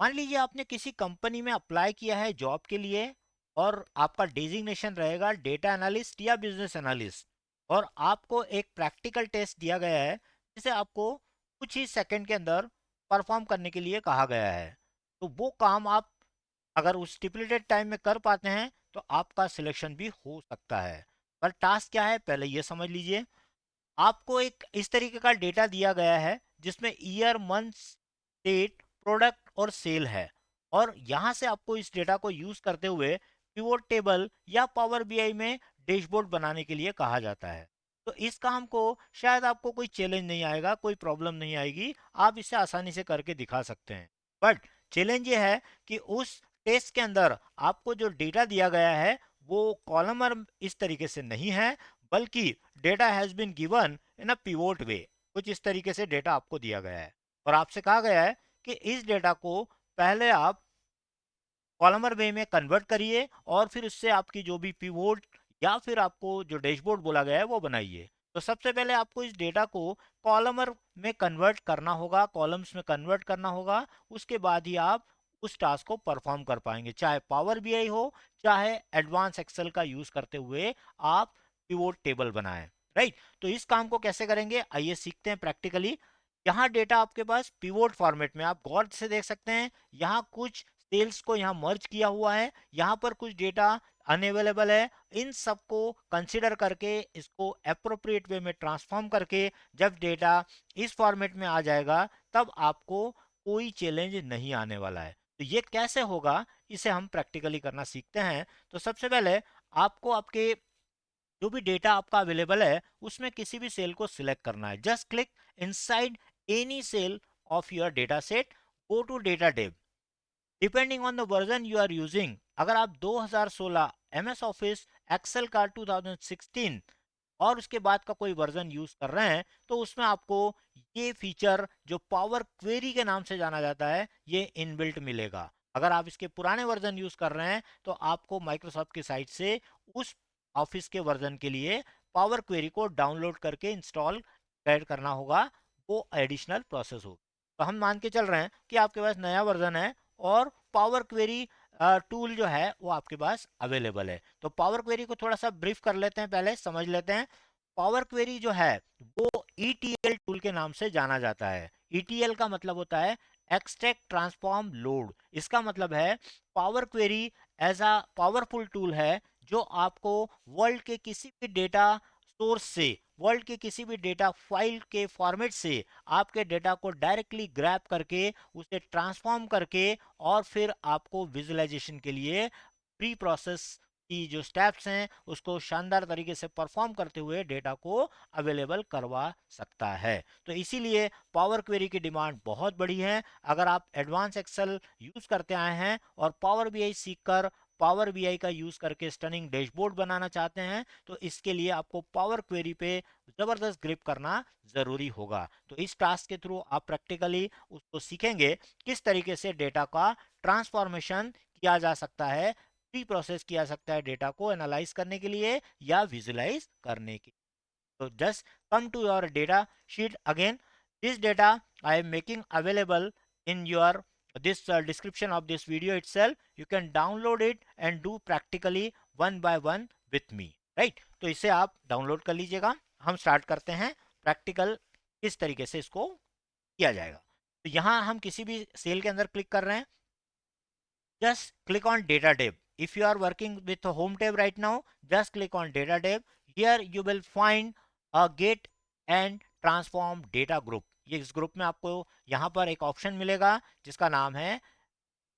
मान लीजिए आपने किसी कंपनी में अप्लाई किया है जॉब के लिए और आपका डेजिग्नेशन रहेगा डेटा एनालिस्ट या बिजनेस एनालिस्ट, और आपको एक प्रैक्टिकल टेस्ट दिया गया है जिसे आपको कुछ ही सेकंड के अंदर परफॉर्म करने के लिए कहा गया है। तो वो काम आप अगर उस स्टिपुलेटेड टाइम में कर पाते हैं तो आपका सिलेक्शन भी हो सकता है। पर टास्क क्या है पहले ये समझ लीजिए। आपको एक इस तरीके का डेटा दिया गया है जिसमें ईयर, मंथ, डेट, प्रोडक्ट और सेल है, और यहां से आपको इस डेटा को यूज करते हुए पिवोट टेबल या पावर बीआई में डैशबोर्ड बनाने के लिए कहा जाता है। तो इस काम को शायद आपको कोई चैलेंज नहीं आएगा, कोई प्रॉब्लम नहीं आएगी, आप इसे आसानी से करके दिखा सकते हैं। बट चैलेंज ये है कि उस टेस्ट के अंदर आपको जो डेटा दिया गया है वो कॉलमर इस तरीके से नहीं है, बल्कि data has been given in a pivot way. कुछ इस तरीके से डेटा आपको दिया गया है और आपसे कहा गया है कि इस डेटा को पहले आप कॉलमर वे में कन्वर्ट करिए और फिर उससे आपकी जो भी पिवोट या फिर आपको जो डैशबोर्ड बोला गया है वो बनाइए। तो सबसे पहले आपको इस डेटा को कॉलमर में कन्वर्ट करना होगा, कॉलम्स में कन्वर्ट करना होगा। उसके बाद ही आप उस टास्क को परफॉर्म कर पाएंगे, चाहे पावर बीआई हो, चाहे एडवांस एक्सेल का यूज करते हुए आप पिवोट टेबल बनाएं। राइट, तो इस काम को कैसे करेंगे आइए सीखते हैं प्रैक्टिकली। यहाँ डेटा आपके पास पिवोट फॉर्मेट में आप गौर से देख सकते हैं। यहाँ कुछ सेल्स को यहाँ मर्ज किया हुआ है, यहाँ पर कुछ डेटा अनअवेलेबल है। इन सबको कंसिडर करके इसको अप्रोप्रिएट वे में ट्रांसफॉर्म करके जब डेटा इस फॉर्मेट में आ जाएगा तब आपको कोई चैलेंज नहीं आने वाला है। तो ये कैसे होगा इसे हम प्रैक्टिकली करना सीखते हैं। तो सबसे पहले आपको आपके जो भी डेटा आपका अवेलेबल है उसमें किसी भी सेल को सिलेक्ट करना है। Just click inside any cell of your data set, go to data tab. Depending on the version you are using, अगर आप 2016 एमएस ऑफिस एक्सेल का 2016 और उसके बाद का कोई वर्जन यूज कर रहे हैं तो उसमें आपको ये फीचर जो पावर क्वेरी के नाम से जाना जाता है ये इनबिल्ट मिलेगा। अगर आप इसके पुराने वर्जन यूज कर रहे हैं तो आपको माइक्रोसॉफ्ट की साइट से उस ऑफिस के वर्जन के लिए पावर क्वेरी को डाउनलोड करके इंस्टॉल ऐड करना होगा। वो एडिशनल प्रोसेस होगी। तो हम मान के चल रहे हैं कि आपके पास नया वर्जन है और पावर क्वेरी टूल जो है वो आपके पास अवेलेबल है। तो पावर क्वेरी को थोड़ा सा ब्रीफ कर लेते हैं, पहले समझ लेते हैं। पावर क्वेरी जो है वो ईटीएल टूल के नाम से जाना जाता है। ईटीएल का मतलब होता है एक्सट्रैक्ट ट्रांसफॉर्म लोड। इसका मतलब है power query as a powerful tool है जो आपको वर्ल्ड के किसी भी डेटा सोर्स से, वर्ल्ड के किसी भी डेटा फाइल के फॉर्मेट से आपके डेटा को डायरेक्टली ग्रैब करके उसे ट्रांसफॉर्म करके और फिर आपको विजुअलाइजेशन के लिए प्री प्रोसेस की जो स्टेप्स हैं उसको शानदार तरीके से परफॉर्म करते हुए डेटा को अवेलेबल करवा सकता है। तो इसीलिए पावर क्वेरी की डिमांड बहुत बड़ी है। अगर आप एडवांस एक्सेल यूज करते आए हैं और पावर बीआई सीखकर पावर बीआई का यूज करके स्टनिंग डैशबोर्ड बनाना चाहते हैं तो इसके लिए आपको पावर क्वेरी पे जबरदस्त ग्रिप करना जरूरी होगा। तो इस टास्क के थ्रू आप प्रैक्टिकली उसको सीखेंगे किस तरीके से डेटा का ट्रांसफॉर्मेशन किया जा सकता है, प्री प्रोसेस किया सकता है डेटा को एनालाइज करने के लिए या विजुलाइज करने के लिए। So just come to your data sheet again. This data I am making available in your this description of this video itself. You can download it and do practically one by one with me. Right? तो इसे आप download कर लीजिएगा। हम start करते हैं practical किस तरीके से इसको किया जाएगा। तो यहाँ हम किसी भी सेल के अंदर क्लिक कर रहे हैं। just click on data tab. If you are working with a home tab right now, just click on data tab. Here you will find a get and transform data group. ये इस group में आपको यहाँ पर एक option मिलेगा जिसका नाम है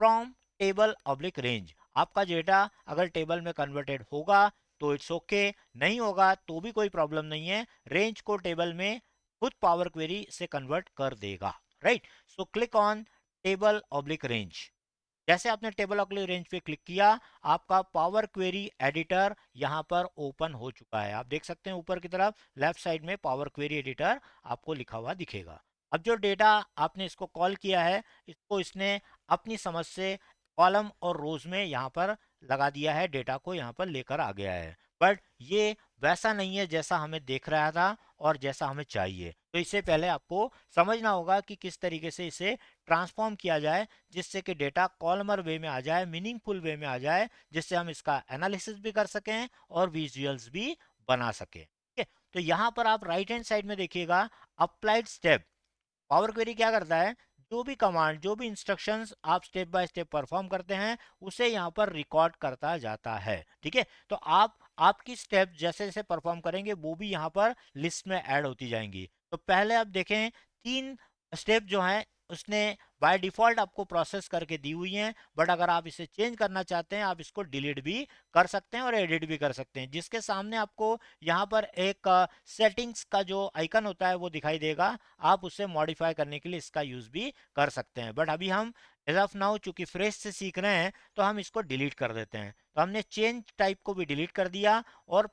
फ्रॉम टेबल ऑब्लिक रेंज। आपका डेटा अगर टेबल में कन्वर्टेड होगा तो इट्स ओके, नहीं होगा तो भी कोई प्रॉब्लम नहीं है। रेंज को टेबल में खुद पावर क्वेरी से कन्वर्ट कर देगा। Right, so click on table oblique range. जैसे आपने टेबल ऑफ रेंज पे क्लिक किया आपका पावर क्वेरी एडिटर यहाँ पर ओपन हो चुका है। आप देख सकते हैं ऊपर की तरफ लेफ्ट साइड में पावर क्वेरी एडिटर आपको लिखा हुआ दिखेगा। अब जो डेटा आपने इसको कॉल किया है इसको इसने अपनी समझ से कॉलम और रोज में यहाँ पर लगा दिया है, डेटा को यहाँ पर लेकर आ गया है। बट ये वैसा नहीं है जैसा हमें देख रहा था और जैसा हमें चाहिए। तो इससे पहले आपको समझना होगा कि किस तरीके से इसे ट्रांसफॉर्म किया जाए जिससे कि डेटा कॉलमर वे में आ जाए, मीनिंगफुल वे में आ जाए, जिससे हम इसका एनालिसिस भी कर सकें और विजुअल्स भी बना सकें। ठीक है, तो यहाँ पर आप राइट हैंड साइड में देखिएगा अप्लाइड स्टेप। पावर क्वेरी क्या करता है, जो भी कमांड, जो भी इंस्ट्रक्शंस आप स्टेप बाय स्टेप परफॉर्म करते हैं उसे यहाँ पर रिकॉर्ड करता जाता है। ठीक है, तो आप आपकी स्टेप जैसे जैसे परफॉर्म करेंगे वो भी यहाँ पर लिस्ट में ऐड होती जाएंगी। तो पहले आप देखें 3 स्टेप जो हैं उसने बाय डिफॉल्ट आपको प्रोसेस करके दी हुई हैं, बट अगर आप इसे चेंज करना चाहते हैं आप इसको डिलीट भी कर सकते हैं और एडिट भी कर सकते हैं। जिसके सामने आपको यहाँ पर एक सेटिंग्स का जो आइकन होता है वो दिखाई देगा, आप उसे मॉडिफाई करने के लिए इसका यूज भी कर सकते हैं। बट अभी हम एज ऑफ नाउ चूंकि फ्रेश से सीख रहे हैं तो हम इसको डिलीट कर देते हैं। तो हमने चेंज टाइप को भी डिलीट कर दिया और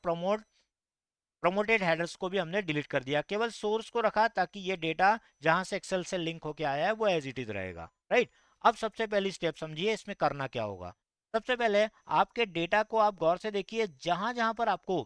प्रमोटेड हेडर्स को भी हमने डिलीट कर दिया, केवल सोर्स को रखा ताकि ये डेटा जहां से एक्सेल से लिंक होके आया है वो एज इट इज रहेगा। राइट, अब सबसे पहली स्टेप समझिए इसमें करना क्या होगा। सबसे पहले आपके डेटा को आप गौर से देखिए, जहां जहां पर आपको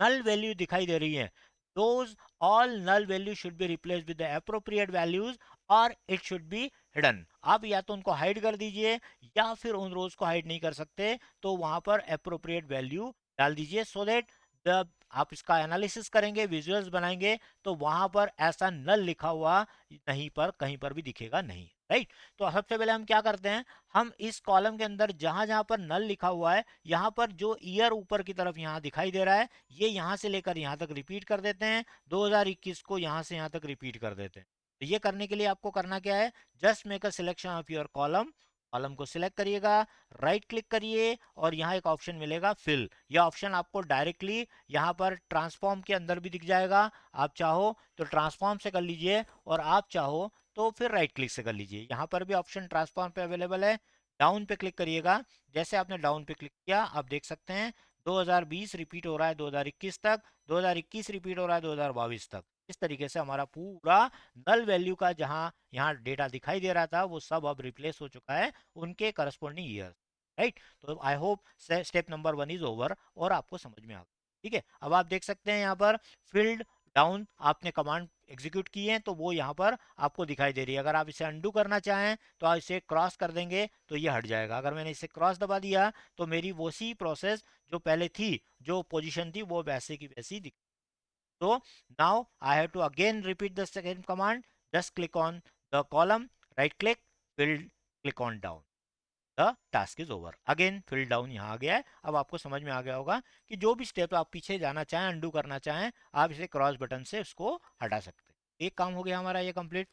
null value दिखाई दे रही है, those all null value should be replaced with the appropriate values or it should be hidden। आप या तो उनको हाइड कर दीजिए या फिर उन रोज को हाइड नहीं कर सकते तो वहां पर appropriate value डाल दीजिए, सो दैट जब आप इसका एनालिसिस करेंगे, विजुअल्स बनाएंगे, तो वहां पर ऐसा नल लिखा हुआ नहीं पर कहीं पर भी दिखेगा नहीं। राइट, तो सबसे पहले हम क्या करते हैं, हम इस कॉलम के अंदर जहां जहां पर नल लिखा हुआ है, यहाँ पर जो ईयर ऊपर की तरफ यहाँ दिखाई दे रहा है, ये यहाँ से लेकर यहाँ तक रिपीट कर देते हैं, 2021 को यहाँ से यहाँ तक रिपीट कर देते हैं। तो ये करने के लिए आपको करना क्या है, just make a selection of your column. Column को सिलेक्ट करिएगा, राइट क्लिक करिए और यहाँ एक ऑप्शन मिलेगा फिल। यह ऑप्शन आपको डायरेक्टली यहाँ पर ट्रांसफॉर्म के अंदर भी दिख जाएगा। आप चाहो तो ट्रांसफॉर्म से कर लीजिए और आप चाहो तो फिर राइट क्लिक से कर लीजिए। यहाँ पर भी ऑप्शन ट्रांसफॉर्म पे अवेलेबल है। डाउन पे क्लिक करिएगा, जैसे आपने डाउन पे क्लिक किया आप देख सकते हैं 2020 रिपीट हो रहा है 2021 तक, 2021 रिपीट हो रहा है 2022 तक। इस तरीके से हमारा पूरा नल वैल्यू का जहां यहाँ डेटा दिखाई दे रहा था वो सब अब रिप्लेस हो चुका है उनके करस्पॉन्डिंग ईयर। राइट, तो I hope step number 1 is over और आपको समझ में आ गया। ठीक है, अब आप देख सकते हैं यहाँ पर फील्ड डाउन आपने कमांड एग्जीक्यूट की है तो वो यहाँ पर आपको दिखाई दे रही है। अगर आप इसे अंडू करना चाहें तो आप इसे क्रॉस कर देंगे तो ये हट जाएगा। अगर मैंने इसे क्रॉस दबा दिया तो मेरी वो सी प्रोसेस जो पहले थी, जो पोजीशन थी, वो वैसे की वैसी दिख। So now I have to again repeat the second command. Just click on the column, right click, fill, click on down. The task is over. Again fill down यहाँ आ गया है। अब आपको समझ में आ गया होगा कि जो भी स्टेप आप पीछे जाना चाहें, अंडू करना चाहें, आप इसे क्रॉस बटन से उसको हटा सकते हैं। एक काम हो गया हमारा ये कंप्लीट।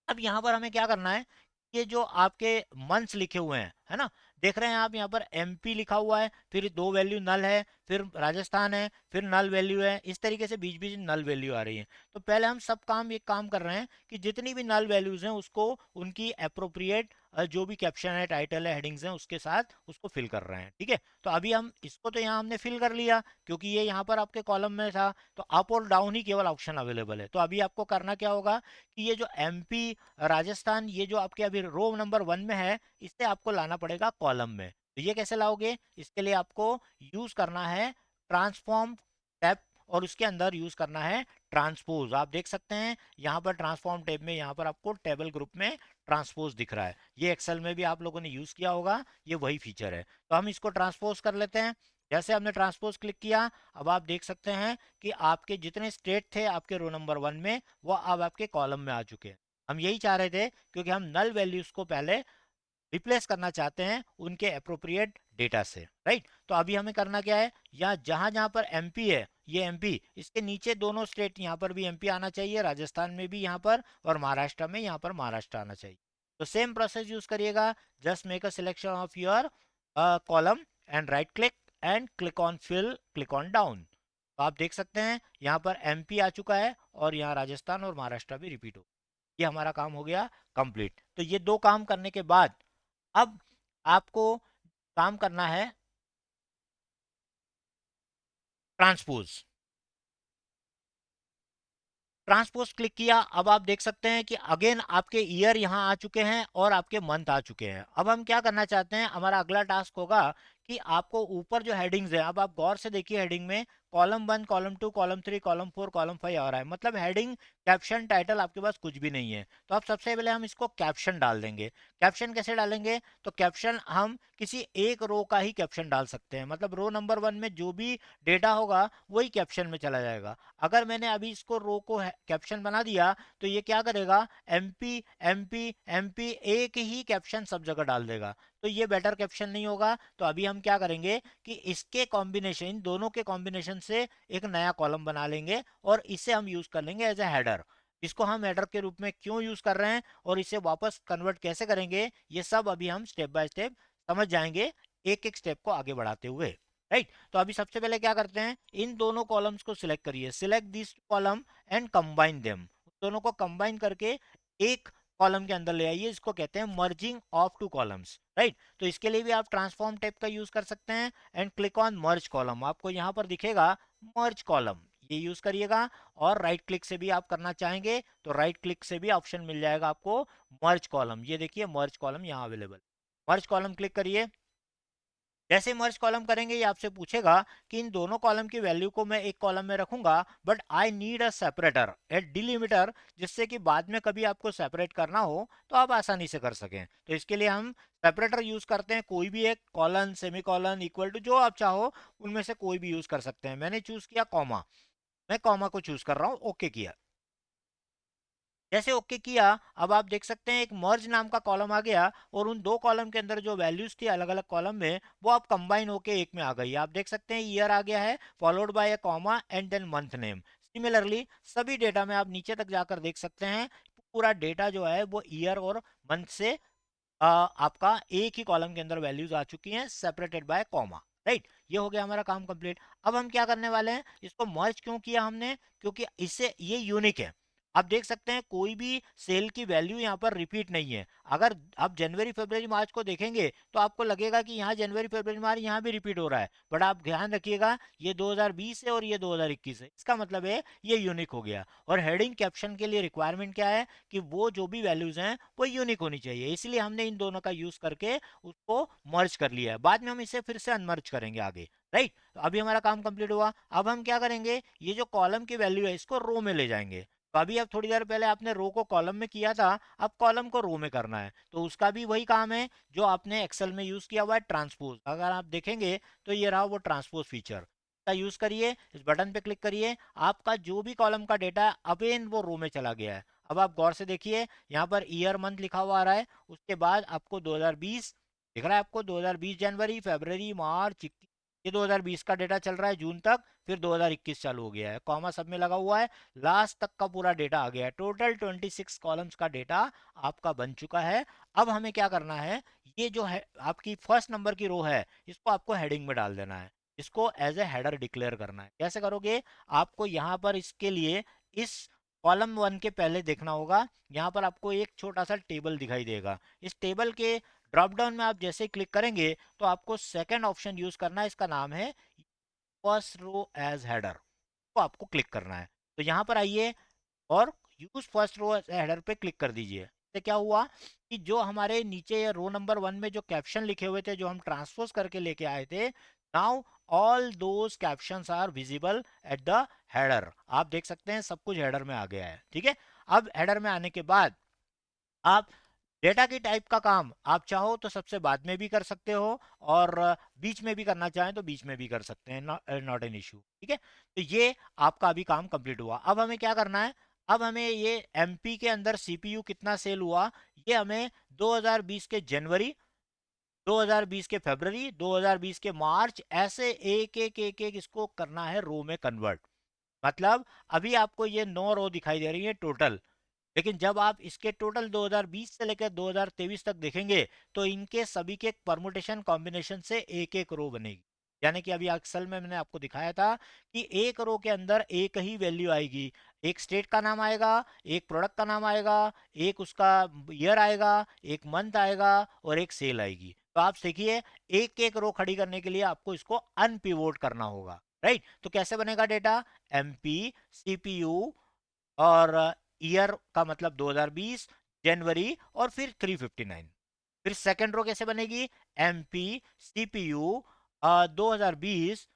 अब यहाँ पर हमें क्या करना है, ये जो आपके मंथ्स लिखे हुए हैं, है ना, देख रहे हैं आप यहाँ पर एमपी लिखा हुआ है, फिर 2 वैल्यू नल है, फिर राजस्थान है, फिर नल वैल्यू है, इस तरीके से बीच बीच नल वैल्यू आ रही है। तो पहले हम सब काम एक काम कर रहे हैं कि जितनी भी नल वैल्यूज हैं उसको उनकी अप्रोप्रिएट जो भी कैप्शन है, टाइटल है, हेडिंग्स हैं, उसके साथ उसको फिल कर रहे हैं। ठीक है, तो अभी हम इसको तो यहाँ हमने फिल कर लिया क्योंकि ये यहाँ पर आपके कॉलम में था, तो अप और डाउन ही केवल ऑप्शन अवेलेबल है। तो अभी आपको करना क्या होगा कि ये जो एमपी राजस्थान, ये जो आपके अभी रो नंबर 1 में है, इसे आपको लाना पड़ेगा कॉलम में। तो ये कैसे लाओगे, इसके लिए आपको यूज करना है ट्रांसफॉर्म टैब और उसके अंदर यूज करना है ट्रांसपोज। आप देख सकते हैं यहाँ पर ट्रांसफॉर्म टैब में यहाँ पर आपको टेबल ग्रुप में ट्रांसपोज दिख रहा है। ये एक्सेल में भी आप लोगों ने यूज किया होगा, ये वही फीचर है। तो हम इसको ट्रांसपोज कर लेते हैं। जैसे हमने ट्रांसपोज क्लिक किया, अब आप देख सकते हैं कि आपके जितने स्टेट थे आपके रो नंबर 1 में वो अब आपके कॉलम में आ चुके हैं। हम यही चाह रहे थे क्योंकि हम नल वैल्यूज को पहले रिप्लेस करना चाहते हैं उनके अप्रोप्रिएट डेटा से। राइट, तो अभी हमें करना क्या है, यहाँ जहां जहां पर एमपी है, ये एमपी, इसके नीचे दोनों स्टेट, यहाँ पर भी एमपी आना चाहिए, राजस्थान में भी यहाँ पर, और महाराष्ट्र में यहाँ पर महाराष्ट्र आना चाहिए। तो सेम प्रोसेस यूज करिएगा। Just make a selection of your column and right click and click on fill, click on down. तो आप देख सकते हैं यहाँ पर एमपी आ चुका है और यहाँ राजस्थान और महाराष्ट्र भी रिपीट हो। ये हमारा काम हो गया कंप्लीट। तो ये दो काम करने के बाद अब आपको काम करना है ट्रांसपोज। ट्रांसपोज क्लिक किया, अब आप देख सकते हैं कि अगेन आपके ईयर यहाँ आ चुके हैं और आपके मंथ आ चुके हैं। अब हम क्या करना चाहते हैं, हमारा अगला टास्क होगा कि आपको ऊपर जो हेडिंग्स है, अब आप गौर से देखिए हेडिंग में column 1, column 2, column 3, column 4, column 5 आ रहा है, मतलब हेडिंग, कैप्शन, टाइटल आपके पास कुछ भी नहीं है। तो अब सबसे पहले हम इसको कैप्शन डाल देंगे। कैप्शन कैसे डालेंगे? तो कैप्शन हम किसी एक रो का ही कैप्शन डाल सकते हैं, मतलब रो नंबर 1 में जो भी डेटा होगा वही कैप्शन में चला जाएगा। अगर मैंने अभी इसको रो को कैप्शन बना दिया तो ये क्या करेगा, एमपी एमपी एमपी एक ही कैप्शन सब जगह डाल देगा, तो ये बेटर कैप्शन नहीं होगा। तो अभी हम क्या करेंगे कि इसके कॉम्बिनेशन, इन दोनों के कॉम्बिनेशन से एक नया कॉलम बना लेंगे और इसे हम यूज कर लेंगे एज ए हेडर। इसको हम हेडर के रूप में क्यों यूज कर रहे हैं और इसे वापस कन्वर्ट कैसे करेंगे, ये सब अभी हम स्टेप बाय स्टेप समझ जाएंगे, एक एक स्टेप को आगे बढ़ाते हुए। राइट, तो अभी सबसे पहले क्या करते हैं, इन दोनों कॉलम्स को सिलेक्ट करिए, select this column and combine them, दोनों को कंबाइन करके एक कॉलम के अंदर ले आइए, इसको कहते हैं merging of two columns. Right, तो इसके लिए भी आप ट्रांसफॉर्म टाइप का यूज कर सकते हैं and click on merge column, आपको यहाँ पर दिखेगा मर्ज कॉलम, ये यूज करिएगा। और राइट क्लिक से भी आप करना चाहेंगे तो राइट क्लिक से भी ऑप्शन मिल जाएगा आपको मर्ज कॉलम, ये देखिए मर्ज कॉलम यहाँ अवेलेबल, मर्ज कॉलम क्लिक करिए। जैसे मर्ज कॉलम करेंगे ये आपसे पूछेगा कि इन दोनों कॉलम की वैल्यू को मैं एक कॉलम में रखूंगा, but I need a separator, A delimiter, जिससे कि बाद में कभी आपको सेपरेट करना हो तो आप आसानी से कर सकें। तो इसके लिए हम सेपरेटर यूज करते हैं, कोई भी एक colon, semicolon, equal to, जो आप चाहो उनमें से कोई भी यूज कर सकते हैं। मैंने चूज किया कॉमा, मैं कॉमा को चूज कर रहा हूँ, ओके किया। जैसे ओके किया, अब आप देख सकते हैं एक मर्ज नाम का कॉलम आ गया और उन दो कॉलम के अंदर जो वैल्यूज थी अलग अलग कॉलम में वो अब कंबाइन होके एक में आ गई। आप देख सकते हैं ईयर आ गया है followed by a comma and then month name. Similarly सभी डेटा में आप नीचे तक जाकर देख सकते हैं पूरा डेटा जो है वो ईयर और मंथ से आपका एक ही कॉलम के अंदर वैल्यूज आ चुकी हैं सेपरेटेड बाय कॉमा। राइट, ये हो गया हमारा काम कंप्लीट। अब हम क्या करने वाले हैं, इसको मर्ज क्यों किया हमने, क्योंकि इससे ये यूनिक है। आप देख सकते हैं कोई भी सेल की वैल्यू यहाँ पर रिपीट नहीं है। अगर आप जनवरी फरवरी मार्च को देखेंगे तो आपको लगेगा कि यहाँ जनवरी फरवरी मार्च यहाँ भी रिपीट हो रहा है, बट आप ध्यान रखिएगा ये 2020 है और ये 2021 है, इसका मतलब है ये यूनिक हो गया। और हेडिंग कैप्शन के लिए रिक्वायरमेंट क्या है कि वो जो भी वैल्यूज हैं वो यूनिक होनी चाहिए, इसलिए हमने इन दोनों का यूज करके उसको मर्ज कर लिया है। बाद में हम इसे फिर से अनमर्ज करेंगे आगे। राइट, तो अभी हमारा काम कंप्लीट हुआ। अब हम क्या करेंगे, ये जो कॉलम की वैल्यू है इसको रो में ले जाएंगे। तो अभी अब थोड़ी देर पहले आपने रो को कॉलम में किया था, अब कॉलम को रो में करना है, तो उसका भी वही काम है जो आपने एक्सेल में यूज किया हुआ है, ट्रांसपोज। अगर आप देखेंगे तो ये रहा वो ट्रांसपोज फीचर का यूज करिए, इस बटन पे क्लिक करिए, आपका जो भी कॉलम का डेटा अगेन वो रो में चला गया है। अब आप गौर से देखिए यहाँ पर ईयर मंथ लिखा हुआ आ रहा है, उसके बाद आपको 2020 दिख रहा है, आपको 2020 जनवरी फरवरी मार्च ये 2020 का डेटा चल रहा है जून तक, फिर 2021 चालू हो गया है, कॉमा सब में लगा हुआ है, लास्ट तक का पूरा डेटा आ गया है। टोटल 26 कॉलम्स का डेटा आपका बन चुका है। अब हमें क्या करना है, ये जो है आपकी फर्स्ट नंबर की रो है इसको आपको हेडिंग में डाल देना है, इसको एज ए हेडर डिक्लेयर करना है। कैसे करोगे, आपको यहाँ पर इसके लिए इस कॉलम 1 के पहले देखना होगा, यहाँ पर आपको एक छोटा सा टेबल दिखाई देगा, इस टेबल के ड्रॉप डाउन में आप जैसे क्लिक करेंगे तो आपको सेकंड ऑप्शन यूज करना है, इसका नाम है फर्स्ट रो एज हेडर, तो आपको क्लिक करना है। तो यहाँ पर आइए और use first row as header पे क्लिक कर दीजिए। इससे क्या हुआ कि जो हमारे नीचे रो नंबर 1 में जो कैप्शन लिखे हुए थे जो हम ट्रांसपोज करके लेके आए थे, now all those captions are visible at the header. आप देख सकते हैं सब कुछ हेडर में आ गया है। ठीक है, अब हेडर में आने के बाद आप डेटा की टाइप का काम आप चाहो तो सबसे बाद में भी कर सकते हो और बीच में भी करना चाहें तो बीच में भी कर सकते हैं, नॉट एन इशू। ठीक है, तो ये आपका अभी काम कंप्लीट हुआ। अब हमें क्या करना है, अब हमें ये एमपी के अंदर सीपीयू कितना सेल हुआ ये हमें 2020 के जनवरी, 2020 के फरवरी, 2020 के मार्च, ऐसे एक एक एक एक इसको करना है रो में कन्वर्ट। मतलब अभी आपको ये 9 रो दिखाई दे रही है टोटल, लेकिन जब आप इसके टोटल 2020 से लेकर 2023 तक देखेंगे तो इनके सभी के परमुटेशन कॉम्बिनेशन से एक एक रो बनेगी। यानी कि अभी एक्सेल में मैंने आपको दिखाया था कि एक रो के अंदर एक ही वैल्यू आएगी, एक स्टेट का नाम आएगा, एक प्रोडक्ट का नाम आएगा, एक उसका ईयर आएगा, एक मंथ आएगा और एक सेल आएगी। तो आप देखिए एक एक रो खड़ी करने के लिए आपको इसको अनपिवोट करना होगा। राइट, तो कैसे बनेगा डेटा, एमपी सीपीयू और ईयर का मतलब 2020 जनवरी और फिर 359। फिर सेकंड रो कैसे बनेगी, एमपी सीपीयू 2020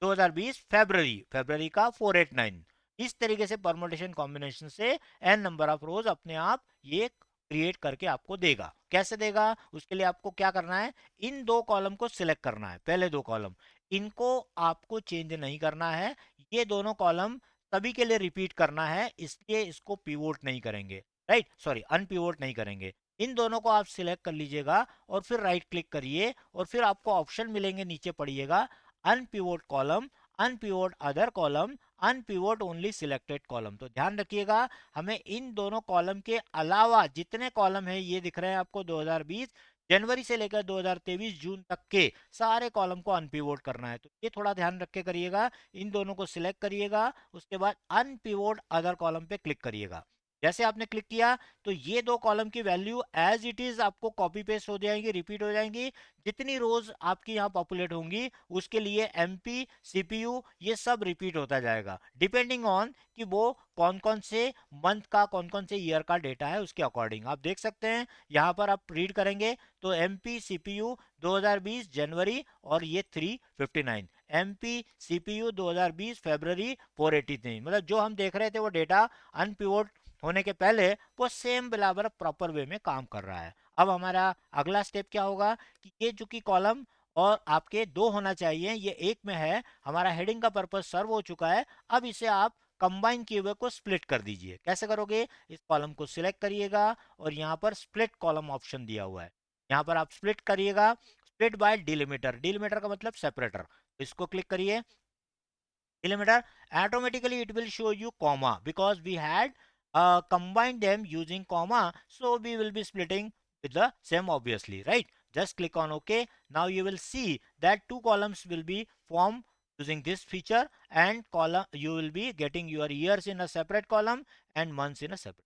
फरवरी का 489। इस तरीके से परमुटेशन कॉम्बिनेशन से एन नंबर ऑफ रोज अपने आप ये क्रिएट करके आपको देगा। कैसे देगा, उसके लिए आपको क्या करना है, इन दो कॉलम को सिलेक्ट करना है, पहले दो कॉलम इनको आपको चेंज नहीं करना है, ये दोनों कॉलम सभी के लिए रिपीट करना है, इसलिए इसको पिवोट नहीं करेंगे, राइट, सॉरी अनपिवोट नहीं करेंगे। इन दोनों को आप सिलेक्ट कर लीजिएगा और फिर राइट क्लिक करिए और फिर आपको ऑप्शन मिलेंगे, नीचे पढ़िएगा unpivot column, unpivot other column, unpivot only selected column. तो ध्यान रखिएगा, हमें इन दोनों कॉलम के अलावा जितने कॉलम है ये दिख रहे हैं आपको 2020 जनवरी से लेकर 2023 जून तक के सारे कॉलम को अनपिवोट करना है। तो ये थोड़ा ध्यान रख के करिएगा, इन दोनों को सिलेक्ट करिएगा, उसके बाद अनपिवोट अदर कॉलम पे क्लिक करिएगा। जैसे आपने क्लिक किया तो ये दो कॉलम की वैल्यू एज इट इज आपको कॉपी पेस्ट हो जाएंगी, रिपीट हो जाएंगी। जितनी रोज आपकी यहाँ पॉपुलेट होंगी उसके लिए एमपी सीपीयू ये सब रिपीट होता जाएगा, डिपेंडिंग ऑन कि वो कौन कौन से मंथ का कौन कौन से ईयर का डेटा है उसके अकॉर्डिंग। आप देख सकते हैं यहाँ पर आप रीड करेंगे तो एमपी सीपीयू 2020 जनवरी और ये 359, एमपी सीपीयू 2020 फरवरी 483, मतलब जो हम देख रहे थे वो डेटा अनपिवोट होने के पहले वो सेम बराबर प्रॉपर वे में काम कर रहा है। अब हमारा अगला स्टेप क्या होगा कि ये जो कि कॉलम और आपके दो होना चाहिए, ये एक में है, हमारा हेडिंग का पर्पस सर्व हो चुका है। अब इसे आप कंबाइन किए हुए को स्प्लिट कर दीजिए। कैसे करोगे, इस कॉलम को सिलेक्ट करिएगा और यहाँ पर स्प्लिट कॉलम ऑप्शन दिया हुआ है, यहाँ पर आप स्प्लिट करिएगा, स्प्लिट बाय डिलिमीटर, डिलिमीटर का मतलब सेपरेटर, तो इसको क्लिक करिए delimiter, automatically it will show you comma because we had combined them using comma, so we will be splitting with the same obviously, right? Just click on OK. Now you will see that two columns will be formed using this feature, and column you will be getting your years in a separate column and months in a separate,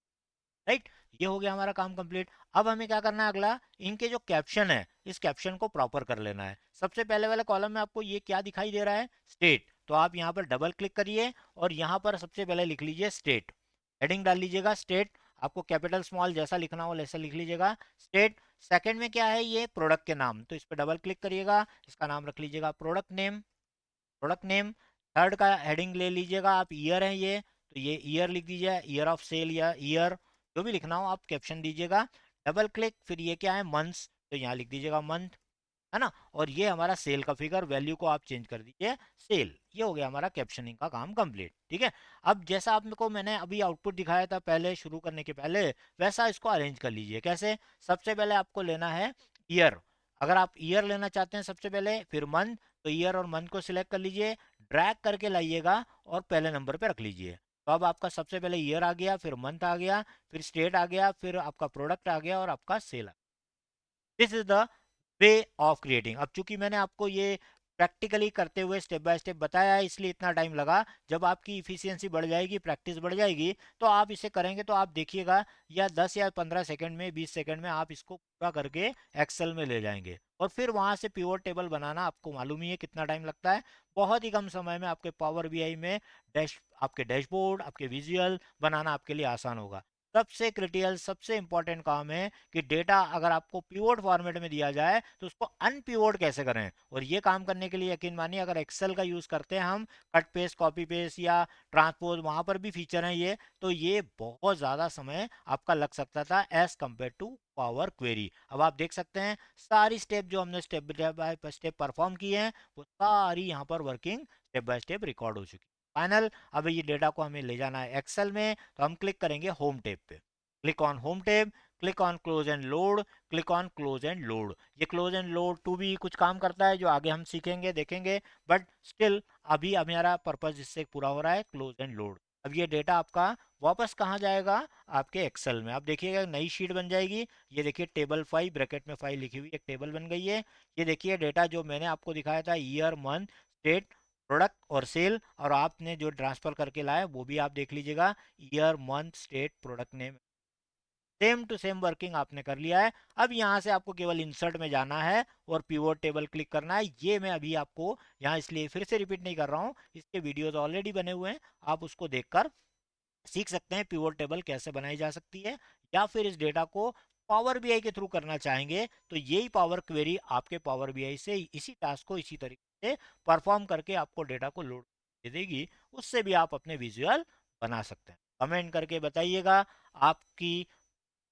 right. ये हो गया हमारा काम complete. अब हमें क्या करना है, अगला इनके जो कैप्शन है इस कैप्शन को प्रॉपर कर लेना है। सबसे पहले वाले कॉलम में आपको ये क्या दिखाई दे रहा है, स्टेट, तो आप यहाँ पर डबल क्लिक करिए और यहाँ पर सबसे पहले लिख लीजिए स्टेट, हेडिंग डाल लीजिएगा स्टेट, आपको कैपिटल स्मॉल जैसा लिखना हो वैसा लिख लीजिएगा स्टेट। सेकंड में क्या है, ये प्रोडक्ट के नाम, तो इस पर डबल क्लिक करिएगा, इसका नाम रख लीजिएगा product name, product name. Third का हेडिंग ले लीजिएगा आप, ईयर है ये, तो ये ईयर लिख दीजिए, ईयर ऑफ सेल या ईयर जो भी लिखना हो आप कैप्शन दीजिएगा। डबल क्लिक, फिर ये क्या है मंथ्स, तो यहाँ लिख दीजिएगा मंथ, है ना, और ये हमारा सेल का फिगर, वैल्यू को आप चेंज कर दीजिए सेल। ये हो गया हमारा कैप्शनिंग का काम कंप्लीट, ठीक है। अब जैसा आपको मैंने अभी आउटपुट दिखाया था पहले शुरू करने के पहले, वैसा इसको अरेंज कर लीजिए। कैसे, सबसे पहले आपको लेना है ईयर, अगर आप ईयर लेना चाहते हैं सबसे पहले, फिर मंथ, तो ईयर और मंथ को सिलेक्ट कर लीजिए, ड्रैग करके लाइएगा और पहले नंबर पे रख लीजिए। तो अब आपका सबसे पहले ईयर आ गया, फिर मंथ आ गया, फिर स्टेट आ गया, फिर आपका प्रोडक्ट आ गया और आपका सेल आ गया। This is the way of creating. अब चूंकि मैंने आपको ये प्रैक्टिकली करते हुए स्टेप बाय स्टेप बताया है इसलिए इतना टाइम लगा। जब आपकी इफिशियंसी बढ़ जाएगी, प्रैक्टिस बढ़ जाएगी, तो आप इसे करेंगे तो आप देखिएगा या 10 या 15 सेकंड में, 20 सेकंड में आप इसको पूरा करके एक्सेल में ले जाएंगे। और फिर वहां से पिवट टेबल बनाना आपको मालूम ही है कितना टाइम लगता है, बहुत ही कम समय में आपके पावर बीआई में आपके डैशबोर्ड, आपके विजुअल बनाना आपके लिए आसान होगा। सबसे क्रिटिकल, सबसे इंपॉर्टेंट काम है कि डेटा अगर आपको पिवोट फॉर्मेट में दिया जाए तो उसको अनपिवोट कैसे करें। और ये काम करने के लिए यकीन मानिए, अगर एक्सेल का यूज करते हैं हम, कट पेस्ट कॉपी पेस्ट या ट्रांसपोज, वहां पर भी फीचर है ये, तो ये बहुत ज्यादा समय आपका लग सकता था as compare to power query. अब आप देख सकते हैं सारी स्टेप जो हमने स्टेप बाय स्टेप परफॉर्म किए हैं वो सारी यहाँ पर working step by step record हो चुकी है। फाइनल, अब ये डेटा को हमें ले जाना है एक्सेल में, तो हम क्लिक करेंगे होम टैब पे, click on home tab, click on close and load, click on close and load. ये क्लोज एंड लोड टू भी कुछ काम करता है जो आगे हम सीखेंगे देखेंगे, बट स्टिल अभी हमारा पर्पज इससे पूरा हो रहा है, क्लोज एंड लोड। अब ये डेटा आपका वापस कहाँ जाएगा, आपके एक्सेल में। आप देखिएगा नई शीट बन जाएगी, ये देखिए टेबल 5 ब्रैकेट में 5 लिखी हुई एक टेबल बन गई है। ये देखिए डेटा जो मैंने आपको दिखाया था, ईयर मंथ स्टेट प्रोडक्ट और सेल, और आपने जो ट्रांसफर करके लाए वो भी आप देख लीजिएगा, year month state product name, same to same working आपने कर लिया है। अब यहाँ से आपको केवल इंसर्ट में जाना है और पिवोट टेबल क्लिक करना है। ये मैं अभी आपको यहाँ इसलिए फिर से रिपीट नहीं कर रहा हूँ, इसके वीडियोस ऑलरेडी बने हुए हैं, आप उसको देखकर सीख सकते हैं पिवोट टेबल कैसे बनाई जा सकती है, या फिर इस डेटा को पावर बीआई के थ्रू करना चाहेंगे तो यही पावर क्वेरी आपके पावर बीआई से इसी टास्क को इसी तरीके से परफॉर्म करके आपको डेटा को लोड दे देगी, उससे भी आप अपने विजुअल बना सकते हैं। कमेंट करके बताइएगा आपकी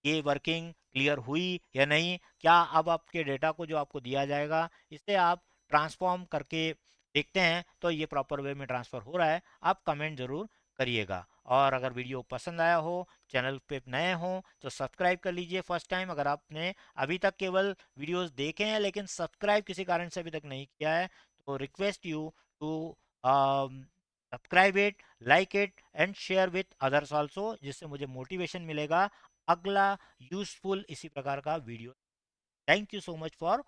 ये वर्किंग क्लियर हुई या नहीं। क्या अब आपके डेटा को जो आपको दिया जाएगा इसे आप ट्रांसफॉर्म करके देखते हैं तो ये प्रॉपर वे में ट्रांसफ़र हो रहा है, आप कमेंट ज़रूर करिएगा। और अगर वीडियो पसंद आया हो, चैनल पे नए हो तो सब्सक्राइब कर लीजिए फर्स्ट टाइम। अगर आपने अभी तक केवल वीडियोस देखे हैं लेकिन सब्सक्राइब किसी कारण से अभी तक नहीं किया है तो request you to subscribe it, like it and share with others also, जिससे मुझे मोटिवेशन मिलेगा अगला यूजफुल इसी प्रकार का video. Thank you so much for